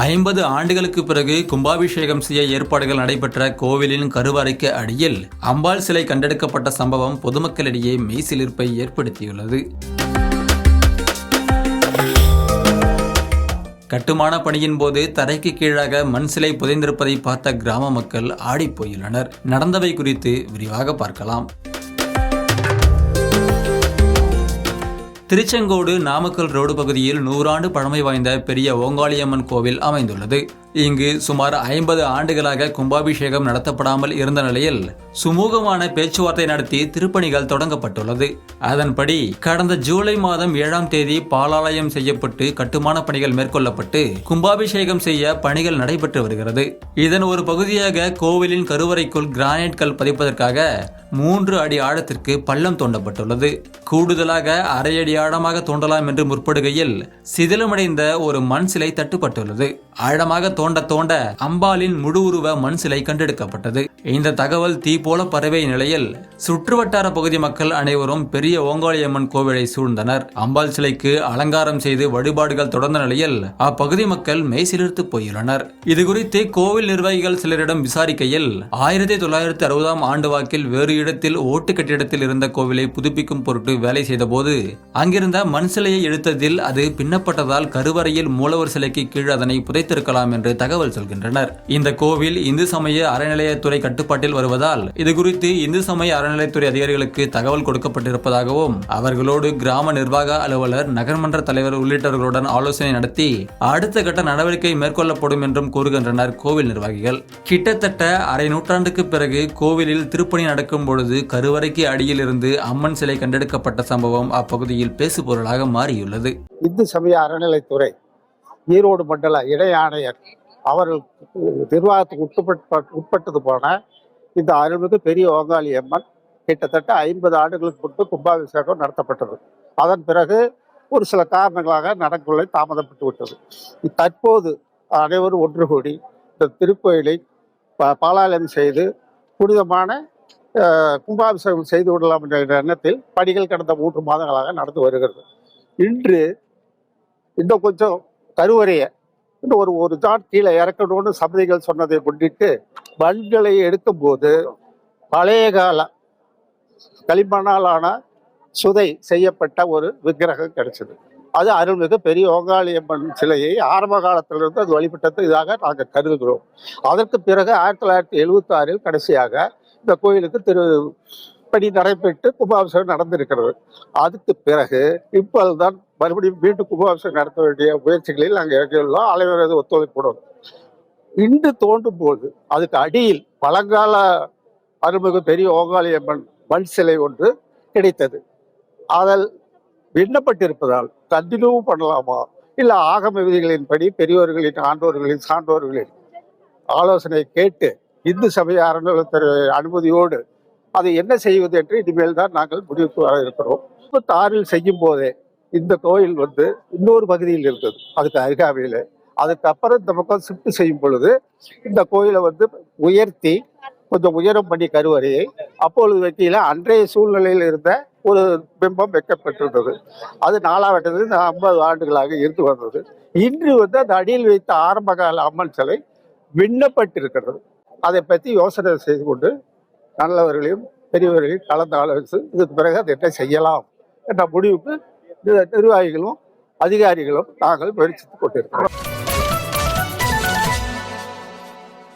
50 ஆண்டுகளுக்கு பிறகு கும்பாபிஷேகம் செய்ய ஏற்பாடுகள் நடைபெற்ற கோவிலின் கருவறைக்கு அடியில் அம்பாள் சிலை கண்டெடுக்கப்பட்ட சம்பவம் பொதுமக்களிடையே மெய்சிலிர்ப்பை ஏற்படுத்தியுள்ளது. கட்டுமான பணியின் போது தரைக்கு கீழாக மண் சிலை புதைந்திருப்பதை பார்த்த கிராம மக்கள் ஆடிப்போயுள்ளனர். நடந்தவை குறித்து விரிவாக பார்க்கலாம். திருச்செங்கோடு நாமக்கல் ரோடு பகுதியில் 100 ஆண்டு பழமை வாய்ந்த பெரிய ஓங்காளியம்மன் கோவில் அமைந்துள்ளது. இங்கு சுமார் 50 ஆண்டுகளாக கும்பாபிஷேகம் நடத்தப்படாமல் இருந்த நிலையில் சுமூகமான பேச்சுவார்த்தை நடத்தி திருப்பணிகள் தொடங்கப்பட்டுள்ளது. அதன்படி கடந்த ஜூலை மாதம் 7ஆம் தேதி பாலாலயம் செய்யப்பட்டு கட்டுமான பணிகள் மேற்கொள்ளப்பட்டு கும்பாபிஷேகம் செய்ய பணிகள் நடைபெற்று வருகிறது. இதன் ஒரு பகுதியாக கோவிலின் கருவறைக்குள் கிரானைட் கல் பதிப்பதற்காக 3 அடி ஆழத்திற்கு பள்ளம் தோண்டப்பட்டுள்ளது. கூடுதலாக அரை அடி ஆழமாக தோண்டலாம் என்று முற்படுகையில் சிதிலமடைந்த ஒரு மண் சிலை தட்டுப்பட்டுள்ளது. ஆழமாக தோண்ட அம்பாளின் முழு உருவ மண் சிலை கண்டெடுக்கப்பட்டது. இந்த தகவல் தீ போல பரவிய நிலையில் சுற்றுவட்டார பகுதி மக்கள் அனைவரும் பெரிய ஓங்காளியம்மன் கோவிலை சூழ்ந்தனர். அம்பாள் சிலைக்கு அலங்காரம் செய்து வழிபாடுகள் தொடர்ந்த நிலையில் அப்பகுதி மக்கள் மெய்சிலிர்த்து போயுள்ளனர். இதுகுறித்து கோவில் நிர்வாகிகள் சிலரிடம் விசாரிக்கையில் 1960ஆம் ஆண்டு வாக்கில் வேறு இடத்தில் ஓட்டு கட்டிடத்தில் இருந்த கோவிலை புதுப்பிக்கும் பொருட்டு வேலை செய்த போது அங்கிருந்த மண் சிலையை இழுத்ததில் அது பின்னப்பட்டதால் கருவறையில் மூலவர் சிலைக்கு கீழ் அதனை புதைத்திருக்கலாம் என்று தகவல் சொல்கின்றனர். இந்த கோவில் இந்து சமய அறநிலையத்துறை கட்டுப்பாட்டில் வருவதால் இதுகுறித்து இந்து சமய அறநிலையத்துறை அதிகாரிகளுக்கு தகவல் கொடுக்கப்பட்டிருப்பதாகவும் அவர்களோடு கிராம நிர்வாக அலுவலர், நகர்மன்ற தலைவர் உள்ளிட்டவர்களுடன் ஆலோசனை நடத்தி அடுத்த கட்ட நடவடிக்கை மேற்கொள்ளப்படும் என்றும் கூறுகின்றனர் கோவில் நிர்வாகிகள். கிட்டத்தட்ட அரை நூற்றாண்டுக்கு பிறகு கோவிலில் திருப்பணி நடக்கும் பொழுது கருவறைக்கு அடியில் இருந்து அம்மன் சிலை கண்டெடுக்கப்பட்ட சம்பவம் அப்பகுதியில் பேசுபொருளாக மாறியுள்ளது. இந்து சமய அறநிலைத்துறை ஈரோடு மண்டல இணை ஆணையர் அவர்கள் நிர்வாகத்துக்கு உட்பட்டது போன இந்த அருள்மிகு பெரிய ஓங்காளியம்மன் கிட்டத்தட்ட 50 ஆண்டுகளுக்கு முன்பு கும்பாபிஷேகம் நடத்தப்பட்டது. அதன் பிறகு ஒரு சில காரணங்களாக நடக்கவில்லை, தாமதப்பட்டு விட்டது. தற்போது அனைவரும் ஒன்று கூடி இந்த திருக்கோயிலை பாலாலயம் செய்து புனிதமான கும்பாபிஷேகம் செய்து விடலாம் என்ற எண்ணத்தில் பணிகள் கடந்த 3 மாதங்களாக நடந்து வருகிறது. இன்று இன்னும் கொஞ்சம் கருவறையை இன்னும் ஒரு ஜான் கீழே இறக்கணும்னு சபதிகள் சொன்னதை முன்னிட்டு மண்களை எடுக்கும் போது பழைய கால களிமண்ணாலான சுதை செய்யப்பட்ட ஒரு விக்கிரகம் கிடைச்சது. அது அருள்மிகு பெரிய ஓங்காளியம்மன் சிலையை ஆரம்ப காலத்திலிருந்து அது வழிபட்டது இதாக நாங்கள் கருதுகிறோம். அதற்கு பிறகு 1976 கடைசியாக இந்த கோயிலுக்கு பணி நடைபெற்று கும்பாபிஷேகம் நடந்திருக்கிறது. அதுக்கு பிறகு இப்போதுதான் மறுபடியும் மீண்டும் கும்பாபிஷேகம் நடத்த வேண்டிய முயற்சிகளில் நாங்கள் இறங்கியுள்ளோம். அனைவரது ஒத்துழைப்புடன் இன்று தோண்டும் போது அதுக்கு அடியில் பழங்கால அருள்மிகு பெரிய ஓங்காளியம்மன் மண் சிலை ஒன்று கிடைத்தது. அதில் விண்ணப்பட்டிருப்பதால் கண்டினியூ பண்ணலாமா இல்லை ஆகம விதிகளின்படி பெரியோர்களின் ஆண்டோர்களின் சான்றோர்களின் ஆலோசனை கேட்டு இந்து சமய அறநிலையத்துறை அனுமதியோடு அதை என்ன செய்வது என்று இனிமேல் தான் நாங்கள் முடிவுக்கு வர இருக்கிறோம். 1956 செய்யும் போதே இந்த கோயில் இன்னொரு பகுதியில் இருக்குது, அதுக்கு அருகாமையில். அதுக்கப்புறம் இந்த பக்கம் ஷிஃப்ட் செய்யும் பொழுது இந்த கோயிலை உயர்த்தி கொஞ்சம் உயரம் பண்ணி கருவறையை அப்பொழுது வைக்கையில் அன்றைய சூழ்நிலையில் இருந்த ஒரு பிம்பம் வைக்கப்பட்டிருந்தது. அது 4வது 50 ஆண்டுகளாக இருந்து வந்தது. இன்று அந்த அடியில் வைத்த ஆரம்பகால அம்மன் சிலை விண்ணப்பட்டிருக்கிறது. அதை பற்றி யோசனை செய்து கொண்டு நல்லவர்களையும் பெரியவர்களையும் கலந்து ஆலோசித்து இதுக்கு பிறகு அதை என்ன செய்யலாம் என்ற முடிவுக்கு நிர்வாகிகளும் அதிகாரிகளும் நாங்கள் முயற்சித்துக் கொண்டிருக்கிறோம்.